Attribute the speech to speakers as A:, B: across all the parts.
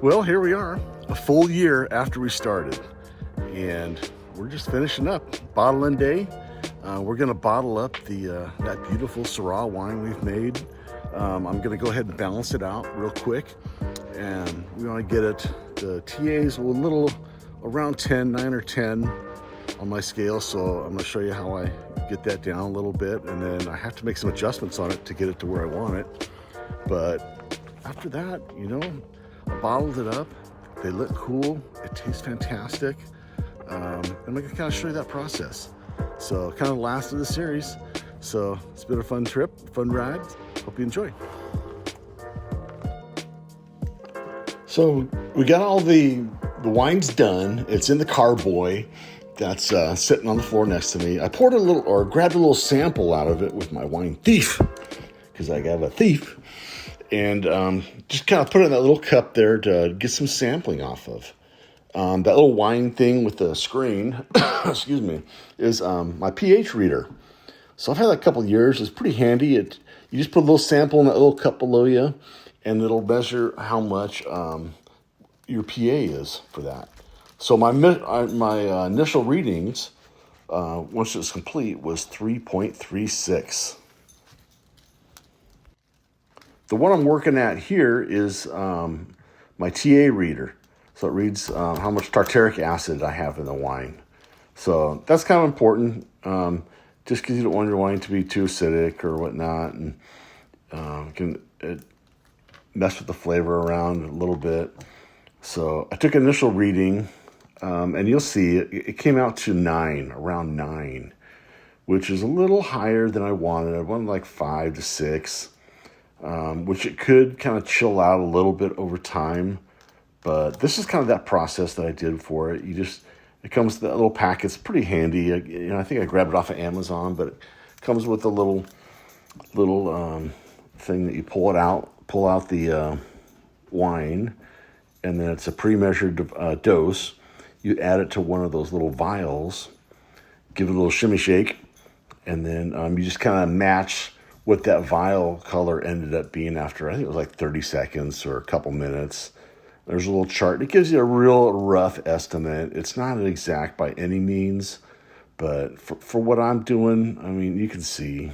A: Well, here we are, a full year after we started, and we're just finishing up bottling day. We're going to bottle up that beautiful Syrah wine we've made. I'm going to go ahead and balance it out real quick, and we want to get it. The TA's a little around 10, 9 or 10 on my scale, so I'm going to show you how I get that down a little bit, and then I have to make some adjustments on it to get it to where I want it. But after that, I bottled it up. They look cool. It tastes fantastic. And I'm gonna kind of show you that process. So kind of the last of the series. So it's been a fun trip, fun ride. Hope you enjoy. So we got all the wines done. It's in the carboy that's sitting on the floor next to me. I poured grabbed a little sample out of it with my wine thief, because I have a thief. And just kind of put it in that little cup there to get some sampling off of. That little wine thing with the screen, excuse me, is my pH reader. So I've had that a couple of years. It's pretty handy. You just put a little sample in that little cup below you, and it'll measure how much your pH is for that. So my initial readings, once it was complete, was 3.36. The one I'm working at here is my TA reader. So it reads how much tartaric acid I have in the wine. So that's kind of important, just because you don't want your wine to be too acidic or whatnot, and can mess with the flavor around a little bit. So I took an initial reading, and you'll see it came out to around 9, which is a little higher than I wanted. I wanted like 5 to 6. Which it could kind of chill out a little bit over time. But this is kind of that process that I did for it. It comes with that little packet. It's pretty handy. I think I grabbed it off of Amazon, but it comes with a little thing that you pull out the wine, and then it's a pre-measured dose. You add it to one of those little vials, give it a little shimmy shake, and then you just kind of match what that vial color ended up being after, I think it was like 30 seconds or a couple minutes. There's a little chart. It gives you a real rough estimate. It's not an exact by any means, but for what I'm doing, I mean, you can see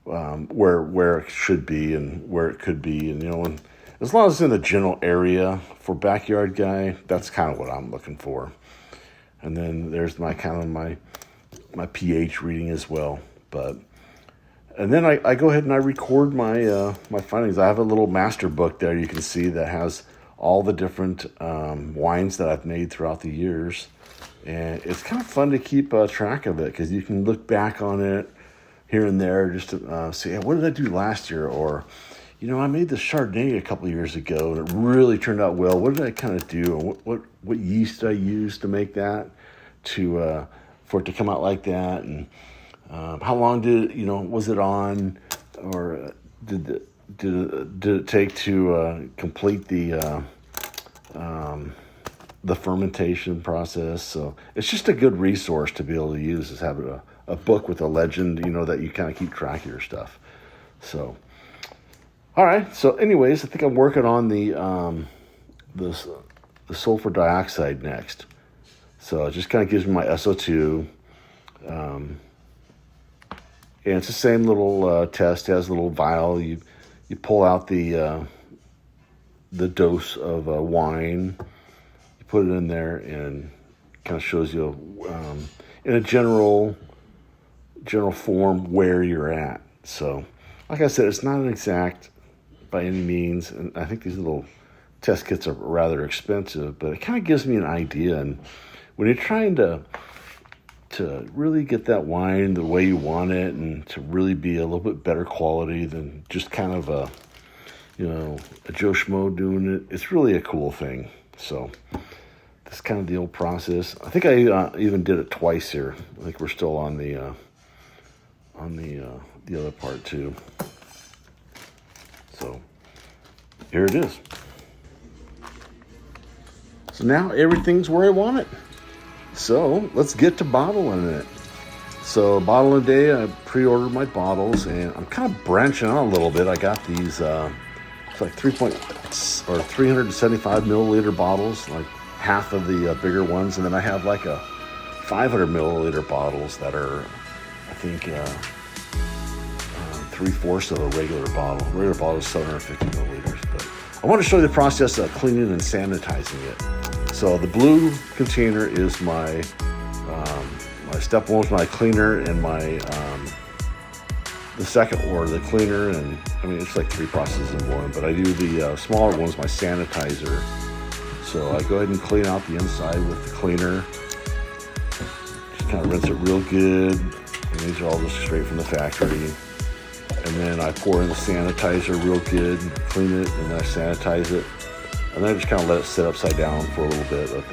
A: where it should be and where it could be. And, as long as it's in the general area for backyard guy, that's kind of what I'm looking for. And then there's my pH reading as well. And then I go ahead and I record my findings. I have a little master book there you can see that has all the different wines that I've made throughout the years. And it's kind of fun to keep track of it, because you can look back on it here and there just to see, hey, what did I do last year? Or, I made this Chardonnay a couple of years ago and it really turned out well. What did I kind of do? And what yeast did I use to make that for it to come out like that? And how long was it on, or did it take to complete the fermentation process? So it's just a good resource to be able to use, is having a book with a legend, that you kind of keep track of your stuff. So, all right. So, anyways, I think I'm working on the sulfur dioxide next. So it just kind of gives me my SO2. And it's the same little test. It has a little vial. You pull out the dose of wine. You put it in there, and kind of shows you in a general form where you're at. So, like I said, it's not an exact by any means, and I think these little test kits are rather expensive, but it kind of gives me an idea. And when you're trying to really get that wine the way you want it, and to really be a little bit better quality than just kind of a Joe Schmo doing it, it's really a cool thing. So that's kind of the old process. I think I even did it twice here. I think we're still on the other part too. So here it is. So now everything's where I want it. So let's get to bottling it. So bottle a day, I pre-ordered my bottles, and I'm kind of branching out a little bit. I got these it's like 375 milliliter bottles, like half of the bigger ones, and then I have like a 500 milliliter bottles that are, I think, 3/4 of a regular bottle. A regular bottle is 750 milliliters. But I want to show you the process of cleaning and sanitizing it. So the blue container is my step one is my cleaner, and the second or the cleaner, and I mean it's like 3 processes in one. But I do the smaller ones, my sanitizer. So I go ahead and clean out the inside with the cleaner. Just kind of rinse it real good. And these are all just straight from the factory. And then I pour in the sanitizer real good, clean it, and then I sanitize it. And then I just kind of let it sit upside down for a little bit, let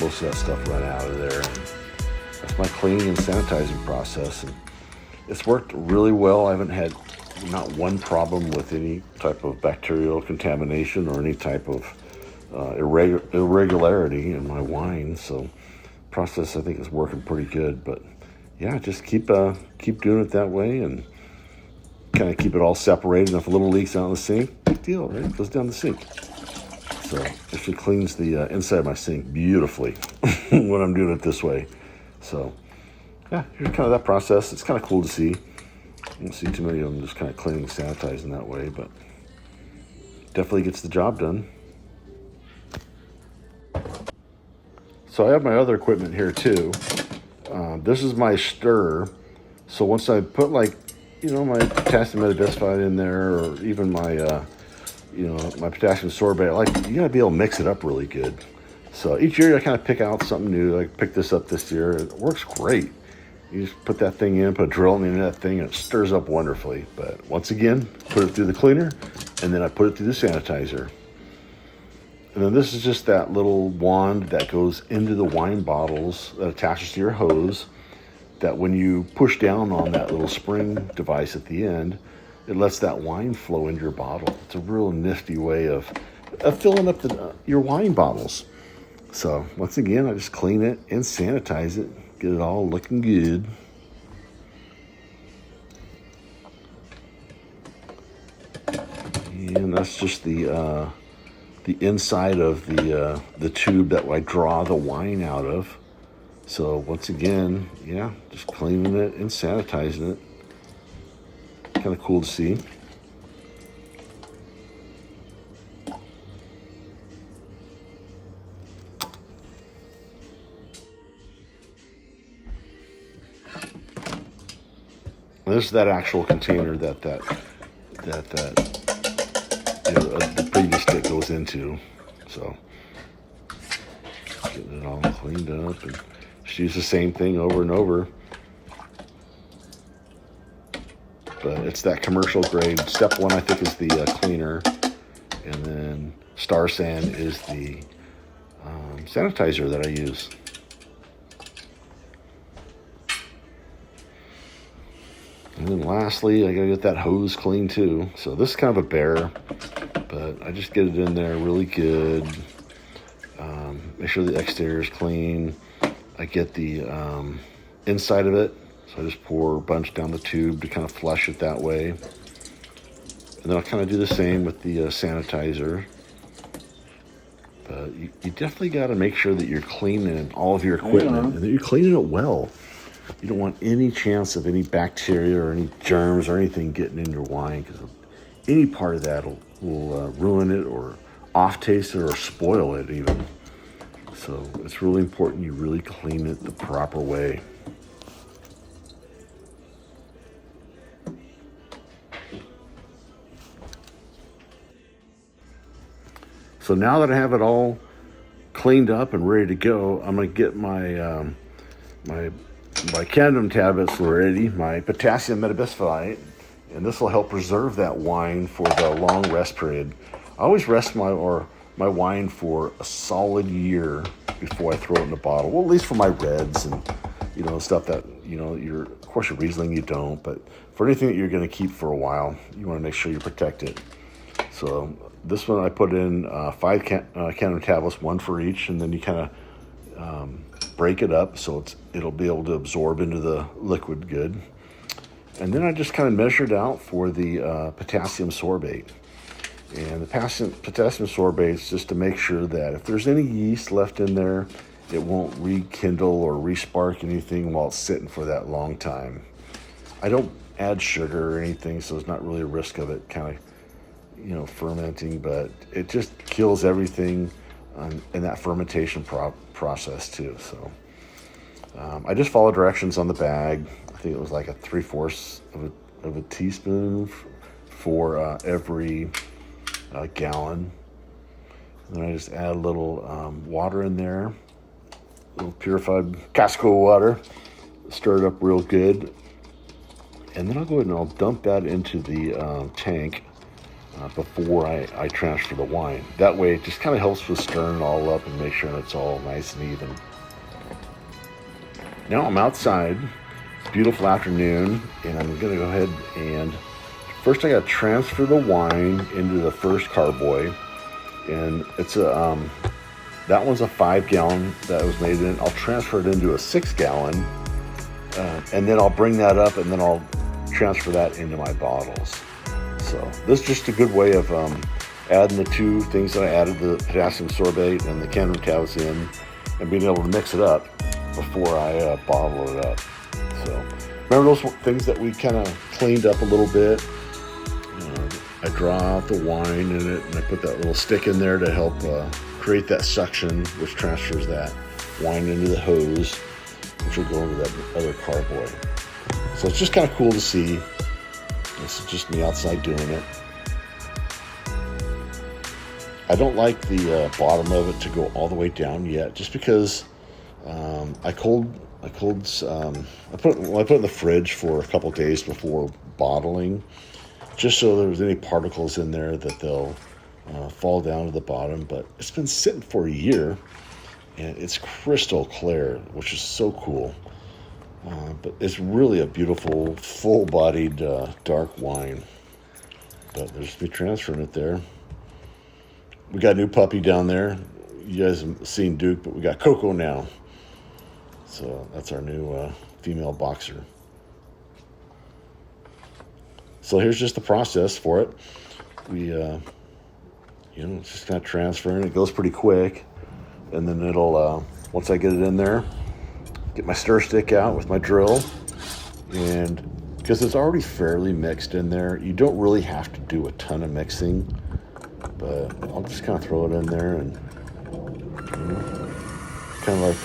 A: most of that stuff run out of there. And that's my cleaning and sanitizing process. And it's worked really well. I haven't had not one problem with any type of bacterial contamination or any type of irregularity in my wine. So process I think is working pretty good. But yeah, just keep doing it that way and kind of keep it all separated. And if a little leaks out in the sink, big deal, right? It goes down the sink. So it actually cleans the inside of my sink beautifully when I'm doing it this way. So yeah, here's kind of that process. It's kind of cool to see. You don't see too many of them just kind of cleaning and sanitizing that way, but definitely gets the job done. So I have my other equipment here too. This is my stir. So once I put my potassium metabisphenol in there, or even my my potassium sorbate, you gotta be able to mix it up really good. So each year I kind of pick out something new. I picked this up this year. It works great. You just put that thing in, put a drill in that thing, and it stirs up wonderfully. But once again, put it through the cleaner, and then I put it through the sanitizer. And then this is just that little wand that goes into the wine bottles that attaches to your hose, that when you push down on that little spring device at the end, it lets that wine flow into your bottle. It's a real nifty way of filling up your wine bottles. So once again, I just clean it and sanitize it, get it all looking good. And that's just the inside of the tube that I draw the wine out of. So once again, yeah, just cleaning it and sanitizing it. Kind of cool to see. This is that actual container that the previous stick goes into. So getting it all cleaned up, and just use the same thing over and over. But it's that commercial grade. Step one, I think, is the cleaner, and then Star San is the sanitizer that I use. And then lastly, I gotta get that hose clean too. So this is kind of a bear, but I just get it in there really good. Make sure the exterior is clean. I get the inside of it. So I just pour a bunch down the tube to kind of flush it that way. And then I'll kind of do the same with the sanitizer. But you definitely got to make sure that you're cleaning all of your equipment and that you're cleaning it well. You don't want any chance of any bacteria or any germs or anything getting in your wine, because any part of that will ruin it or off-taste it or spoil it even. So it's really important you really clean it the proper way. So now that I have it all cleaned up and ready to go, I'm going to get my cadmium tablets ready, my potassium metabisphenol, and this will help preserve that wine for the long rest period. I always rest my wine for a solid year before I throw it in the bottle. Well, at least for my reds and stuff that of course your Riesling you don't, but for anything that you're going to keep for a while, you want to make sure you protect it. So this one I put in 5 cadmium tablets, 1 for each, and then you kind of break it up so it'll be able to absorb into the liquid good. And then I just kind of measured out for the potassium sorbate. And the potassium sorbate is just to make sure that if there's any yeast left in there, it won't rekindle or respark anything while it's sitting for that long time. I don't add sugar or anything, so there's not really a risk of it kind of, fermenting, but it just kills everything in that fermentation process too. So I just follow directions on the bag. I think it was like a 3/4 of a teaspoon for every gallon. And then I just add a little water in there, a little purified Costco water, stir it up real good. And then I'll go ahead and I'll dump that into the tank before I transfer the wine. That way it just kind of helps with stirring it all up and make sure it's all nice and even. Now I'm outside, beautiful afternoon, and I'm going to go ahead and first I got to transfer the wine into the first carboy. And it's that one's a 5-gallon that was made in. I'll transfer it into a 6-gallon, and then I'll bring that up and then I'll transfer that into my bottles. So this is just a good way of adding the two things that I added, the potassium sorbate and the cannabis tablets in, and being able to mix it up before I bottle it up. So remember those things that we kind of cleaned up a little bit? I draw out the wine in it, and I put that little stick in there to help create that suction, which transfers that wine into the hose, which will go into that other carboy. So it's just kind of cool to see. This is just me outside doing it. I don't like the bottom of it to go all the way down yet, just because I put it in the fridge for a couple days before bottling, just so there's any particles in there that they'll fall down to the bottom. But it's been sitting for a year, and it's crystal clear, which is so cool. But it's really a beautiful, full-bodied, dark wine. But there's me transferring it there. We got a new puppy down there. You guys have seen Duke, but we got Coco now. So that's our new female boxer. So here's just the process for it. We, it's just kind of transferring. It goes pretty quick. And then it'll, once I get it in there, get my stir stick out with my drill. And because it's already fairly mixed in there, you don't really have to do a ton of mixing. But I'll just kind of throw it in there and kind of like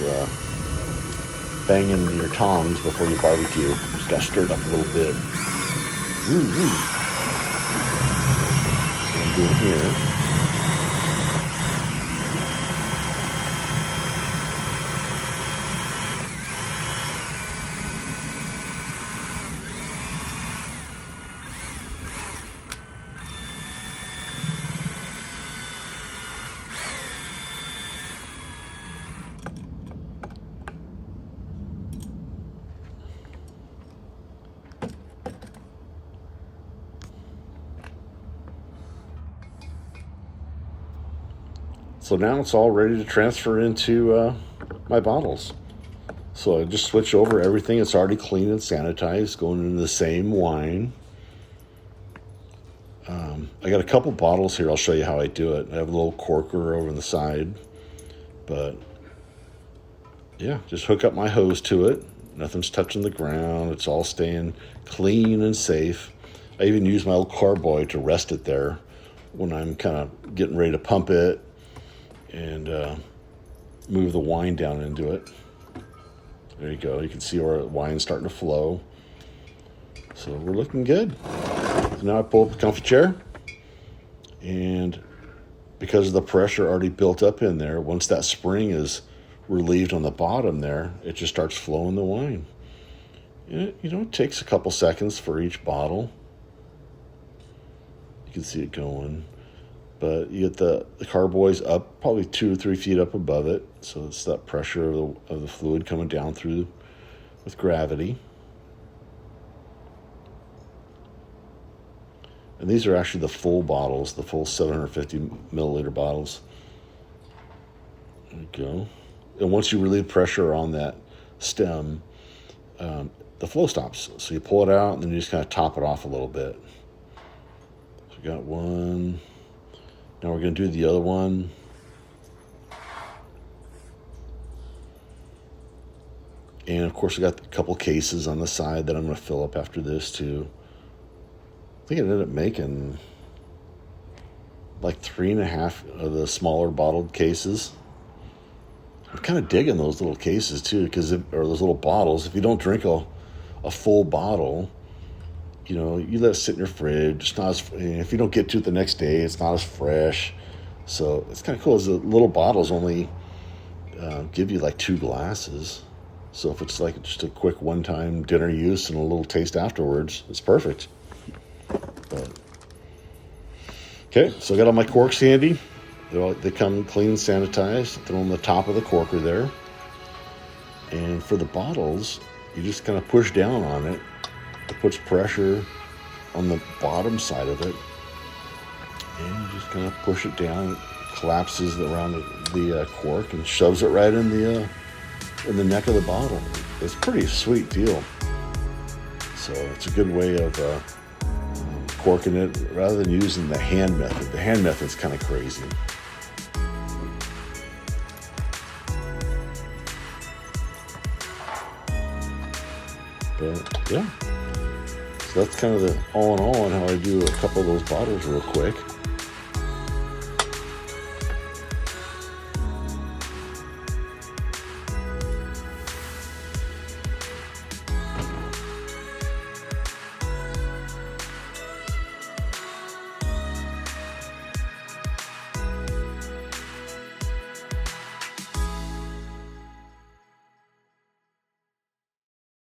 A: banging your tongs before you barbecue. Just got to stir it up a little bit. What I'm doing here. So now it's all ready to transfer into my bottles. So I just switch over everything. It's already clean and sanitized, going into the same wine. I got a couple bottles here. I'll show you how I do it. I have a little corker over on the side. But yeah, just hook up my hose to it. Nothing's touching the ground. It's all staying clean and safe. I even use my little carboy to rest it there when I'm kind of getting ready to pump it and move the wine down into it. There you go. You can see our wine's starting to flow. So we're looking good. So now I pull up the comfy chair, and because of the pressure already built up in there, once that spring is relieved on the bottom there, it just starts flowing the wine. It takes a couple seconds for each bottle. You can see it going. But you get the carboys up probably 2 or 3 feet up above it. So it's that pressure of the fluid coming down through with gravity. And these are actually the full bottles, the full 750 milliliter bottles. There you go. And once you relieve pressure on that stem, the flow stops. So you pull it out and then you just kind of top it off a little bit. So we got 1, Now we're going to do the other one. And of course, I got a couple cases on the side that I'm going to fill up after this too. I think I ended up making like 3.5 of the smaller bottled cases. I'm kind of digging those little cases too, or those little bottles. If you don't drink a full bottle, you know, you let it sit in your fridge. It's not as, if you don't get to it the next day, it's not as fresh. So it's kind of cool. The little bottles only give you like 2 glasses. So if it's like just a quick one-time dinner use and a little taste afterwards, it's perfect. But, okay, so I got all my corks handy. They come clean, sanitized. They're on the top of the corker there. And for the bottles, you just kind of push down on it. It puts pressure on the bottom side of it. And you just kind of push it down. It collapses around the cork and shoves it right in the neck of the bottle. It's a pretty sweet deal. So it's a good way of corking it rather than using the hand method. The hand method's kind of crazy. But yeah, so that's kind of the all in all on how I do a couple of those bottles real quick.